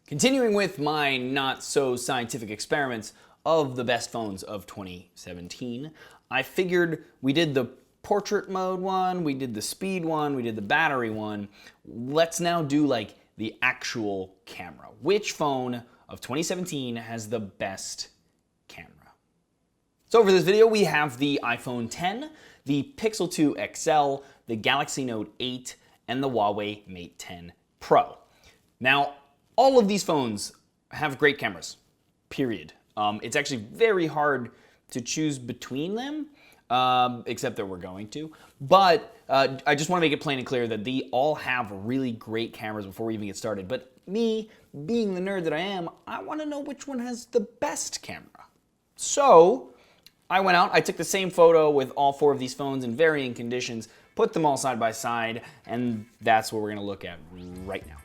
Continuing with my not so scientific experiments of the best phones of 2017, I figured we did the portrait mode one, we did the speed one, we did the battery one. Let's now do like the actual camera. Which phone of 2017 has the best camera? So for this video, we have the iPhone X, the Pixel 2 XL, the Galaxy Note 8, and the Huawei Mate 10 Pro. Now, all of these phones have great cameras, period. It's actually very hard to choose between them, except that we're going to. But I just want to make it plain and clear that they all have really great cameras before we even get started. But me, being the nerd that I am, I want to know which one has the best camera. So I went out, I took the same photo with all four of these phones in varying conditions, put them all side by side, and that's what we're going to look at right now.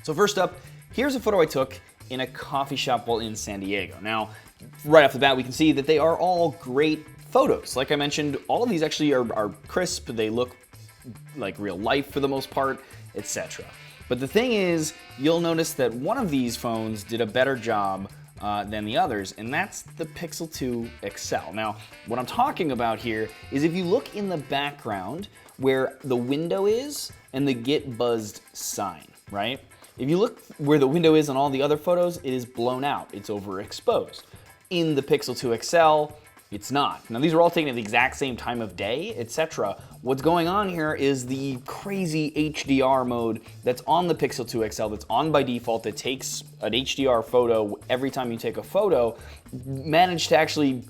So first up, here's a photo I took in a coffee shop while in San Diego. Now, right off the bat, we can see that they are all great photos. Like I mentioned, all of these actually are crisp, they look like real life for the most part, etc. But the thing is, you'll notice that one of these phones did a better job than the others, and that's the Pixel 2 XL. Now, what I'm talking about here is if you look in the background where the window is and the Get Buzzed sign, right? If you look where the window is on all the other photos, it is blown out. It's overexposed. In the Pixel 2 XL, it's not. Now, these are all taken at the exact same time of day, etc. What's going on here is the crazy HDR mode that's on the Pixel 2 XL, that's on by default, that takes an HDR photo every time you take a photo, managed to actually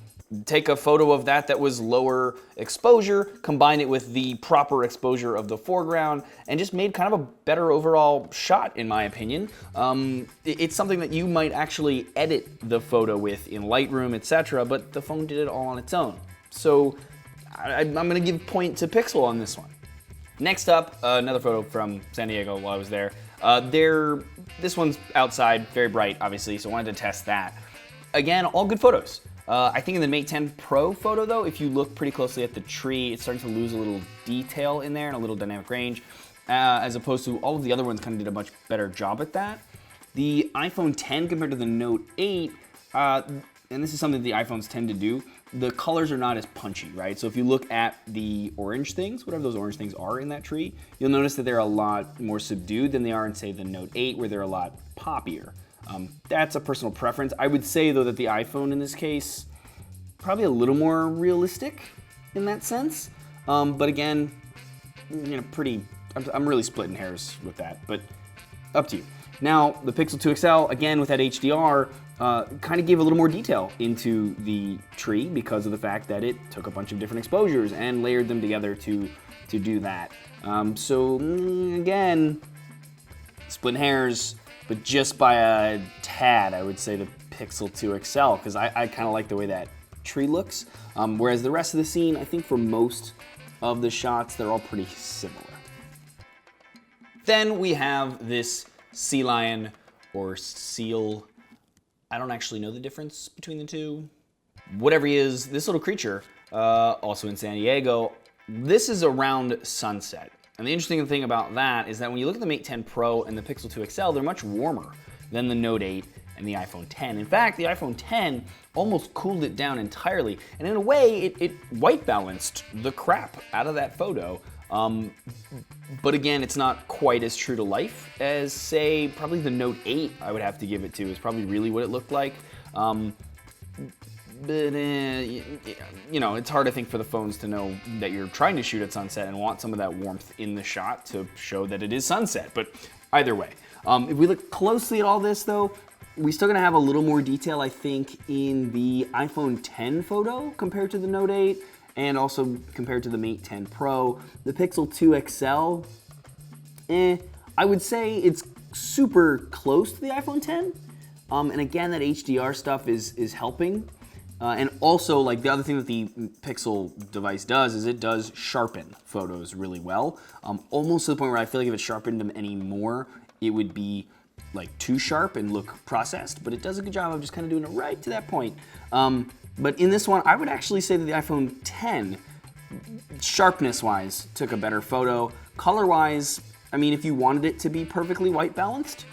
take a photo of that was lower exposure, combine it with the proper exposure of the foreground, and just made kind of a better overall shot, in my opinion. It's something that you might actually edit the photo with in Lightroom, etc., but the phone did it all on its own. So I'm gonna give point to Pixel on this one. Next up, another photo from San Diego while I was there. This one's outside, very bright, obviously, so I wanted to test that. Again, all good photos. I think in the Mate 10 Pro photo, though, if you look pretty closely at the tree, it's starting to lose a little detail in there and a little dynamic range, as opposed to all of the other ones kind of did a much better job at that. The iPhone X compared to the Note 8, and this is something that the iPhones tend to do, the colors are not as punchy, right? So if you look at the orange things, whatever those orange things are in that tree, you'll notice that they're a lot more subdued than they are in, say, the Note 8, where they're a lot poppier. That's a personal preference. I would say, though, that the iPhone in this case, probably a little more realistic in that sense. But again, you know, I'm really splitting hairs with that, but up to you. Now, the Pixel 2 XL, again, with that HDR, kind of gave a little more detail into the tree because of the fact that it took a bunch of different exposures and layered them together to do that. So, again, splitting hairs, but just by a tad, I would say the Pixel 2 XL, because I kind of like the way that tree looks. Whereas the rest of the scene, I think for most of the shots, they're all pretty similar. Then we have this sea lion or seal. I don't actually know the difference between the two. Whatever he is, this little creature, also in San Diego, this is around sunset. And the interesting thing about that is that when you look at the Mate 10 Pro and the Pixel 2 XL, they're much warmer than the Note 8 and the iPhone X. In fact, the iPhone X almost cooled it down entirely. And in a way, it white balanced the crap out of that photo. But again, it's not quite as true to life as, say, probably the Note 8 I would have to give it to, is probably really what it looked like. But, you know, it's hard, I think, for the phones to know that you're trying to shoot at sunset and want some of that warmth in the shot to show that it is sunset. But either way, if we look closely at all this, though, we're still going to have a little more detail, I think, in the iPhone X photo compared to the Note 8 and also compared to the Mate 10 Pro. The Pixel 2 XL, I would say it's super close to the iPhone X. And again, that HDR stuff is helping. And also, like, the other thing that the Pixel device does is it does sharpen photos really well. Almost to the point where I feel like if it sharpened them any more, it would be like too sharp and look processed, but it does a good job of just kind of doing it right to that point. But in this one, I would actually say that the iPhone X, sharpness-wise, took a better photo. Color-wise, I mean, if you wanted it to be perfectly white balanced,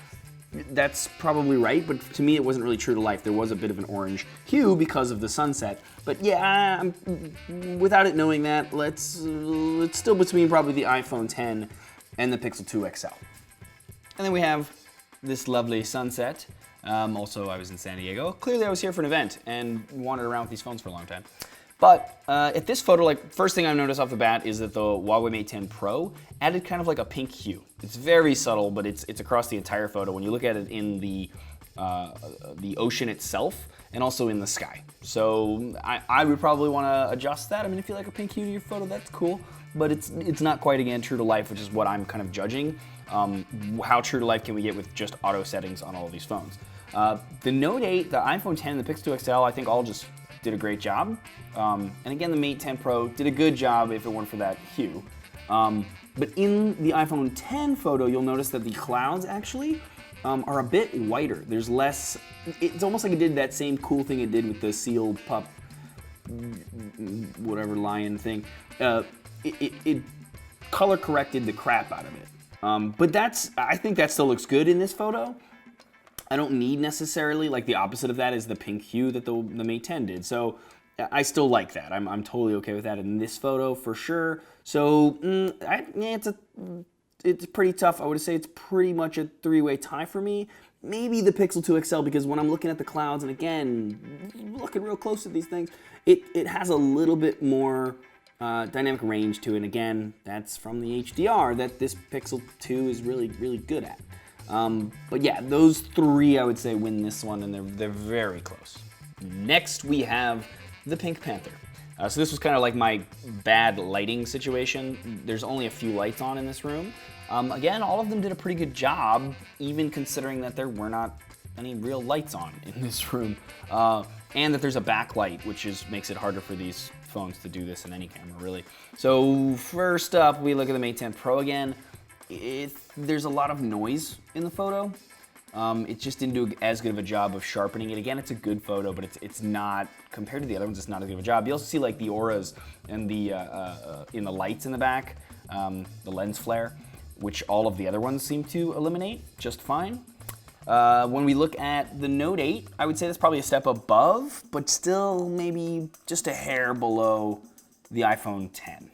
that's probably right, but to me it wasn't really true to life. There was a bit of an orange hue because of the sunset. But yeah, without it knowing that, it's still between probably the iPhone 10 and the Pixel 2 XL. And then we have this lovely sunset. Also, I was in San Diego. Clearly I was here for an event and wandered around with these phones for a long time. But at this photo, like, first thing I noticed off the bat is that the Huawei Mate 10 Pro added kind of like a pink hue. It's very subtle, but it's across the entire photo when you look at it in the ocean itself and also in the sky. So I would probably want to adjust that. I mean, if you like a pink hue to your photo, that's cool. But it's not quite, again, true to life, which is what I'm kind of judging. How true to life can we get with just auto settings on all of these phones? The Note 8, the iPhone 10, the Pixel 2 XL, I think all just did a great job. And again, the Mate 10 Pro did a good job if it weren't for that hue. But in the iPhone 10 photo, you'll notice that the clouds actually are a bit whiter. There's less, it's almost like it did that same cool thing it did with the seal pup, whatever lion thing. It color corrected the crap out of it. But I think that still looks good in this photo. I don't need necessarily, like the opposite of that is the pink hue that the Mate 10 did. So I still like that. I'm totally okay with that in this photo for sure. So it's pretty tough. I would say it's pretty much a three-way tie for me. Maybe the Pixel 2 XL, because when I'm looking at the clouds, and again, looking real close at these things, it has a little bit more dynamic range to it. And again, that's from the HDR that this Pixel 2 is really, really good at. But yeah, those three I would say win this one, and they're very close. Next we have the Pink Panther. So this was kind of like my bad lighting situation. There's only a few lights on in this room. Again, all of them did a pretty good job, even considering that there were not any real lights on in this room. And that there's a backlight, which makes it harder for these phones to do this in any camera, really. So first up, we look at the Mate 10 Pro again. There's a lot of noise in the photo. It just didn't do as good of a job of sharpening it. Again, it's a good photo, but it's not, compared to the other ones, it's not as good of a job. You also see like the auras and the in the lights in the back, the lens flare, which all of the other ones seem to eliminate just fine. When we look at the Note 8, I would say that's probably a step above, but still maybe just a hair below the iPhone 10.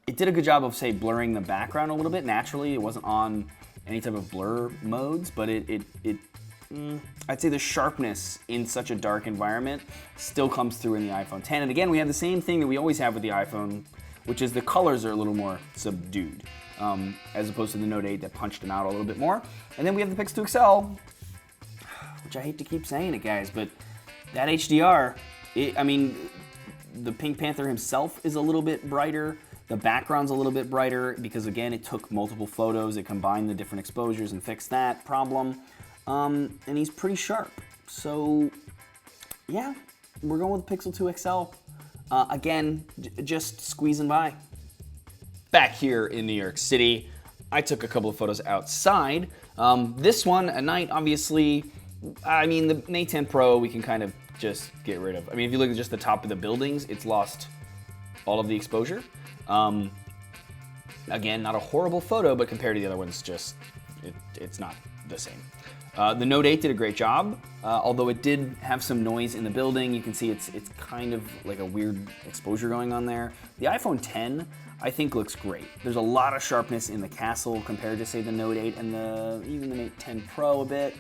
It did a good job of, say, blurring the background a little bit naturally. It wasn't on any type of blur modes, but I'd say the sharpness in such a dark environment still comes through in the iPhone 10. And again, we have the same thing that we always have with the iPhone, which is the colors are a little more subdued, as opposed to the Note 8 that punched them out a little bit more. And then we have the Pixel 2 XL, which I hate to keep saying it, guys, but that HDR, I mean, the Pink Panther himself is a little bit brighter. The background's a little bit brighter because, again, it took multiple photos. It combined the different exposures and fixed that problem. And he's pretty sharp. So, yeah, we're going with Pixel 2 XL. Again, just squeezing by. Back here in New York City, I took a couple of photos outside. This one, at night, obviously, I mean, the Mate 10 Pro, we can kind of just get rid of. I mean, if you look at just the top of the buildings, it's lost all of the exposure. Again, not a horrible photo, but compared to the other ones, just it's not the same. The Note 8 did a great job, although it did have some noise in the building. You can see it's kind of like a weird exposure going on there. The iPhone 10, I think, looks great. There's a lot of sharpness in the castle compared to, say, the Note 8 and even the Mate 10 Pro a bit.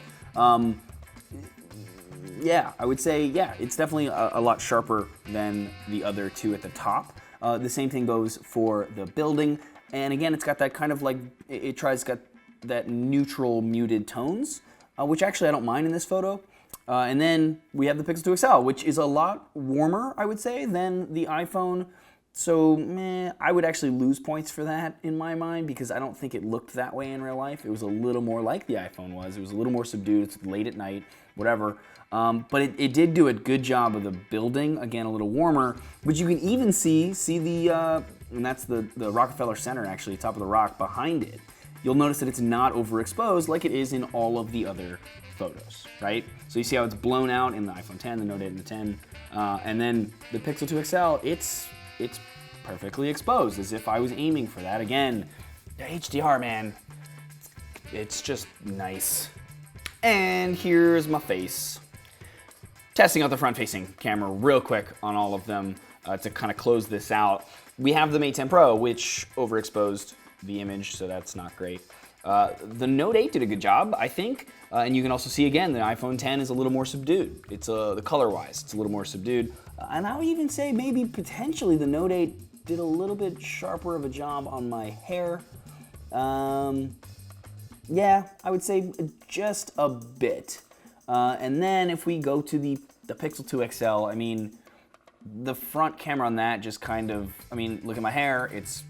Yeah, I would say, yeah, it's definitely a lot sharper than the other two at the top. The same thing goes for the building. And again, it's got that kind of like, got that neutral muted tones, which actually I don't mind in this photo. And then we have the Pixel 2 XL, which is a lot warmer, I would say, than the iPhone. So, I would actually lose points for that in my mind because I don't think it looked that way in real life. It was a little more like the iPhone was. It was a little more subdued. It's late at night, whatever. But it did do a good job of the building, again, a little warmer. But you can even see the, and that's the Rockefeller Center, actually, top of the rock behind it. You'll notice that it's not overexposed like it is in all of the other photos, right? So you see how it's blown out in the iPhone 10, the Note 8 and the 10. And then the Pixel 2 XL, it's perfectly exposed, as if I was aiming for that. Again, the HDR, man, It's just nice. And here's my face. Testing out the front-facing camera real quick on all of them to kind of close this out. We have the Mate 10 Pro, which overexposed the image, so that's not great. The Note 8 did a good job, I think, and you can also see again the iPhone 10 is a little more subdued. It's the color-wise, it's a little more subdued, and I would even say maybe potentially the Note 8 did a little bit sharper of a job on my hair. Yeah, I would say just a bit. And then if we go to the Pixel 2 XL, I mean, the front camera on that just kind of, I mean, look at my hair, it's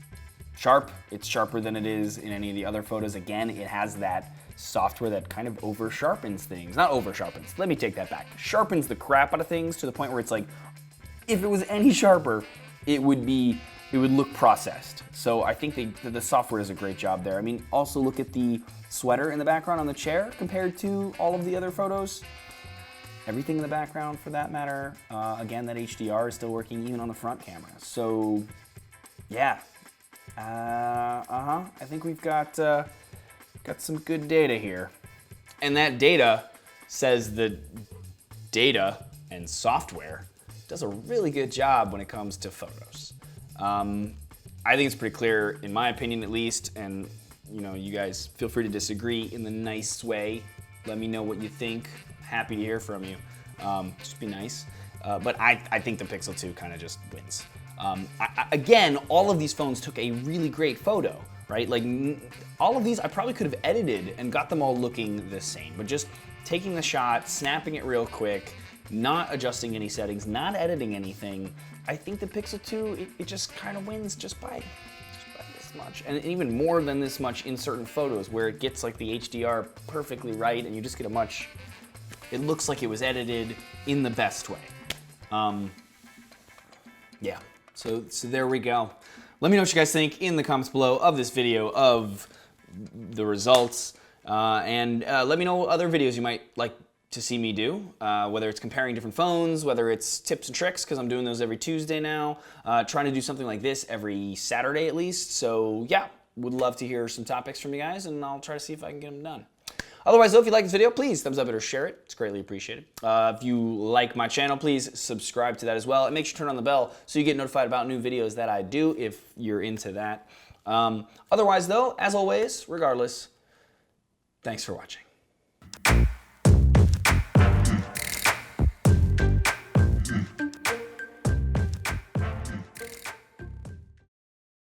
sharp. It's sharper than it is in any of the other photos. Again, it has that software that kind of over sharpens things. Not over sharpens, let me take that back. Sharpens the crap out of things to the point where it's like, if it was any sharper, it would look processed. So I think the software does a great job there. I mean, also look at the sweater in the background on the chair compared to all of the other photos. Everything in the background, for that matter. Again, that HDR is still working even on the front camera. So, yeah. I think we've got some good data here. And that data says that data and software does a really good job when it comes to photos. I think it's pretty clear, in my opinion at least, and you know, you guys feel free to disagree in the nice way. Let me know what you think. Happy to hear from you. Just be nice. But I think the Pixel 2 kind of just wins. Again, all of these phones took a really great photo, right? Like all of these I probably could have edited and got them all looking the same, but just taking the shot, snapping it real quick, not adjusting any settings, not editing anything, I think the Pixel 2, it just kind of wins just by this much. And even more than this much in certain photos where it gets like the HDR perfectly right and you just get a much, it looks like it was edited in the best way. Yeah, so there we go. Let me know what you guys think in the comments below of this video, of the results, and let me know what other videos you might like to see me do, whether it's comparing different phones, whether it's tips and tricks, because I'm doing those every Tuesday now, trying to do something like this every Saturday at least. So yeah, would love to hear some topics from you guys, and I'll try to see if I can get them done. Otherwise, though, if you like this video, please thumbs up it or share it. It's greatly appreciated. If you like my channel, please subscribe to that as well. And make sure to turn on the bell so you get notified about new videos that I do if you're into that. Otherwise, though, as always, regardless, thanks for watching.